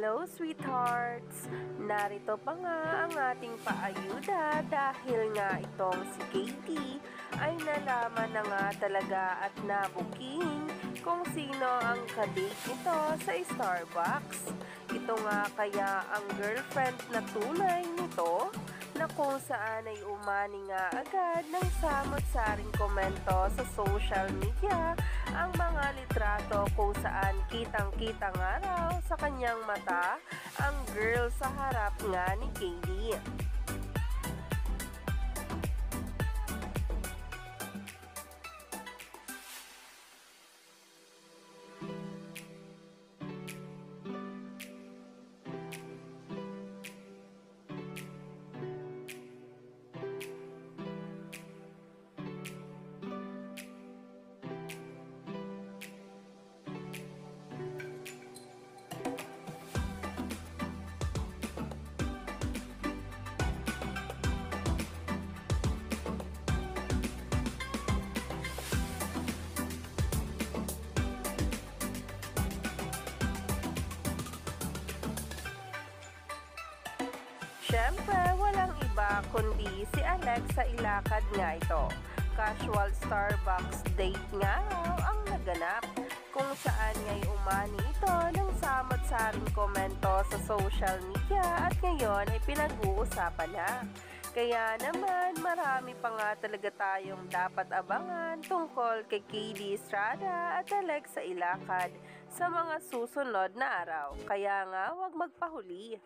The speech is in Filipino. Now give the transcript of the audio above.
Hello, sweethearts! Narito pa nga ang ating paayuda dahil nga itong si Katie ay nalaman na nga talaga at nabuking kung sino ang kadate nito sa Starbucks. Ito nga kaya ang girlfriend na tunay nito na kung saan ay umani nga agad ng samot-saring komento sa social media ang mga litrato kung saan kitang-kita nga raw sa kanyang mata ang girl sa harap nga ni Katie. Siyempre, walang iba kundi si Alex sa ilakad nga ito. Casual Starbucks date nga raw ang naganap kung saan nga'y umani ito ng samot-saring komento sa social media at ngayon ay pinag-uusapan na. Kaya naman marami pa nga talaga tayong dapat abangan tungkol kay Katie Estrada at Alex sa ilakad sa mga susunod na araw. Kaya nga huwag magpahuli.